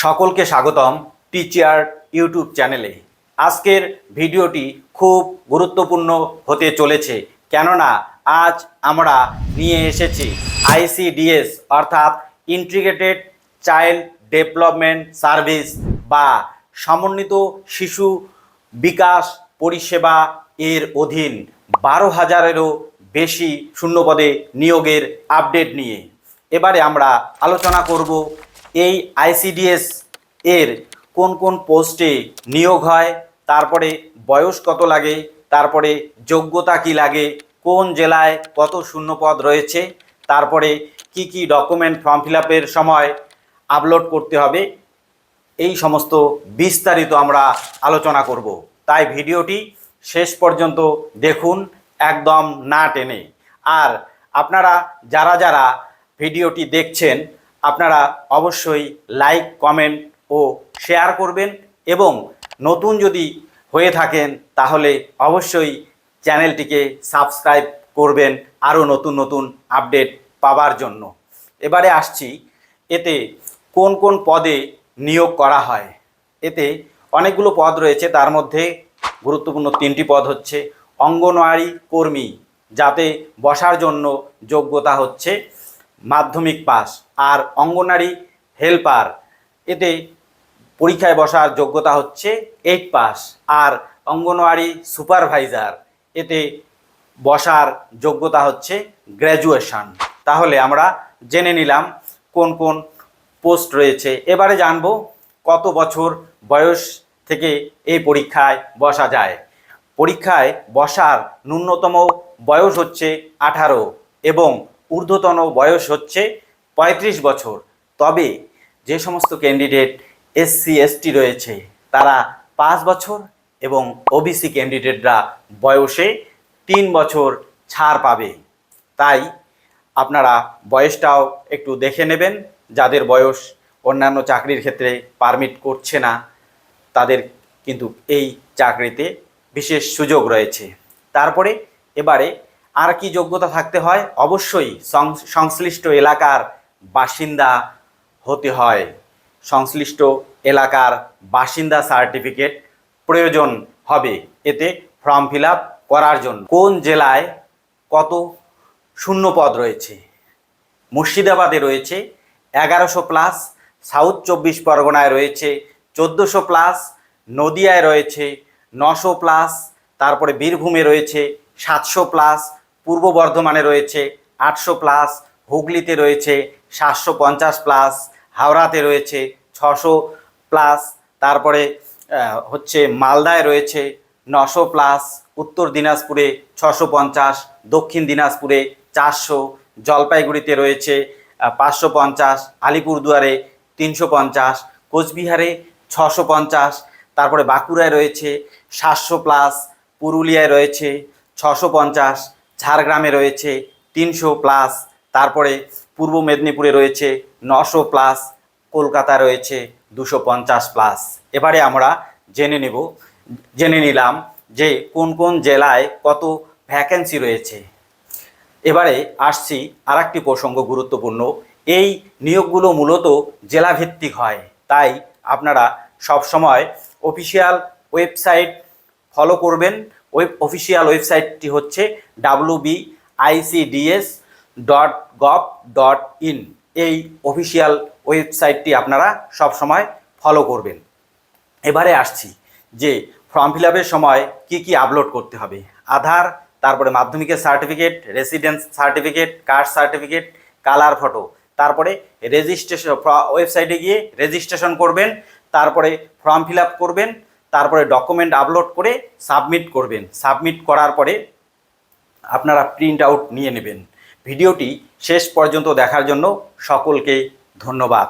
সকলকে স্বাগতম teacher YouTube চ্যানেলে। আজকের ভিডিওটি খুব গুরুত্বপূর্ণ হতে চলেছে, কেননা আজ আমরা নিয়ে এসেছি আইসিডিএস অর্থাৎ ইন্টিগ্রেটেড চাইল্ড ডেভেলপমেন্ট সার্ভিস বা সমন্বিত শিশু বিকাশ পরিষেবা এর অধীন 12,000-এরও বেশি শূন্যপদে নিয়োগের আপডেট নিয়ে। এবারে আমরা আলোচনা করব এই আইসিডিএস এর কোন কোন পোস্টে নিয়োগ হয়, তারপরে বয়স কত লাগে, তারপরে যোগ্যতা কি লাগে, কোন জেলায় কত শূন্যপদ রয়েছে, তারপরে কি কি ডকুমেন্ট ফর্ম ফিল আপের সময় আপলোড করতে হবে, এই সমস্ত বিস্তারিত আমরা আলোচনা করব। তাই ভিডিওটি শেষ পর্যন্ত দেখুন, একদম না টেনে। আর আপনারা যারা যারা ভিডিওটি দেখছেন আপনারা অবশ্যই লাইক, কমেন্ট ও শেয়ার করবেন এবং নতুন যদি হয়ে থাকেন তাহলে অবশ্যই চ্যানেলটিকে সাবস্ক্রাইব করবেন আরও নতুন নতুন আপডেট পাওয়ার জন্য। এবারে আসছি এতে কোন কোন পদে নিয়োগ করা হয়। এতে অনেকগুলো পদ রয়েছে, তার মধ্যে গুরুত্বপূর্ণ 3টি পদ হচ্ছে অঙ্গনওয়াড়ি কর্মী, যাতে বসার জন্য যোগ্যতা হচ্ছে মাধ্যমিক পাস, আর অঙ্গনওয়াড়ি হেল্পার, এতে পরীক্ষায় বসার যোগ্যতা হচ্ছে 8 পাস, আর অঙ্গনওয়াড়ি সুপারভাইজার, এতে বসার যোগ্যতা হচ্ছে গ্র্যাজুয়েশন। তাহলে আমরা জেনে নিলাম কোন কোন পোস্ট রয়েছে। এবারে জানব কত বছর বয়স থেকে এই পরীক্ষায় বসা যায়। পরীক্ষায় বসার ন্যূনতম বয়স হচ্ছে 18 এবং ঊর্ধ্বতন বয়স হচ্ছে 35 বছর। তবে যে সমস্ত ক্যান্ডিডেট এসসি এসটি রয়েছে তারা 5 বছর এবং ওবিসি ক্যান্ডিডেটরা বয়সে 3 বছর ছাড় পাবে। তাই আপনারা বয়সটাও একটু দেখে নেবেন। যাদের বয়স অন্যান্য চাকরির ক্ষেত্রে পারমিট করছে না তাদের কিন্তু এই চাকরিতে বিশেষ সুযোগ রয়েছে। তারপরে এবারে আর কি যোগ্যতা থাকতে হয়, অবশ্যই সংশ্লিষ্ট এলাকার বাসিন্দা হতে হয়। সংশ্লিষ্ট এলাকার বাসিন্দা সার্টিফিকেট প্রয়োজন হবে এতে ফর্ম ফিল আপ করার জন্য। কোন জেলায় কত শূন্যপদ রয়েছে? মুর্শিদাবাদে রয়েছে 1100 প্লাস, সাউথ 24 পরগনায় রয়েছে 1400 প্লাস, নদিয়ায় রয়েছে 900 প্লাস, তারপরে বীরভূমে রয়েছে 700 প্লাস, পূর্ব বর্ধমানে রয়েছে 800 প্লাস, হুগলিতে রয়েছে 750 প্লাস, হাওড়াতে রয়েছে 600 প্লাস, তারপরে হচ্ছে মালদায় রয়েছে 900 প্লাস, উত্তর দিনাজপুরে 650, দক্ষিণ দিনাজপুরে 400, জলপাইগুড়িতে রয়েছে 550, আলিপুরদুয়ারে 350, কোচবিহারে 650, তারপরে বাঁকুড়ায় রয়েছে 700 প্লাস, পুরুলিয়ায় রয়েছে 650, ঝাড়গ্রামে রয়েছে 300 প্লাস, তারপরে পূর্ব মেদিনীপুরে রয়েছে 900 প্লাস, কলকাতায় রয়েছে 250 প্লাস। এবারে আমরা জেনে নিলাম যে কোন কোন জেলায় কত ভ্যাকেন্সি রয়েছে। এবারে আসছি আর একটি প্রসঙ্গ গুরুত্বপূর্ণ। এই নিয়োগগুলো মূলত জেলাভিত্তিক হয়, তাই আপনারা সবসময় অফিসিয়াল ওয়েবসাইট ফলো করবেন। অফিসিয়াল ওয়েবসাইটটি হচ্ছে wbicds.gov.in। এই অফিসিয়াল ওয়েবসাইটটি আপনারা সবসময় ফলো করবেন। এবারে আসছি যে ফর্ম ফিল আপের সময় কি কি আপলোড করতে হবে। আধার, তারপরে মাধ্যমিকের certificate, residence certificate, caste certificate, colour photo, তারপরে রেজিস্ট্রেশন, ওয়েবসাইটে গিয়ে রেজিস্ট্রেশন করবেন, তারপরে ফর্ম ফিল আপ করবেন, তারপরে ডকুমেন্ট আপলোড করে সাবমিট করবেন। সাবমিট করার পরে আপনারা প্রিন্ট আউট নিয়ে নেবেন। ভিডিওটি শেষ পর্যন্ত দেখার জন্য সকলকে ধন্যবাদ।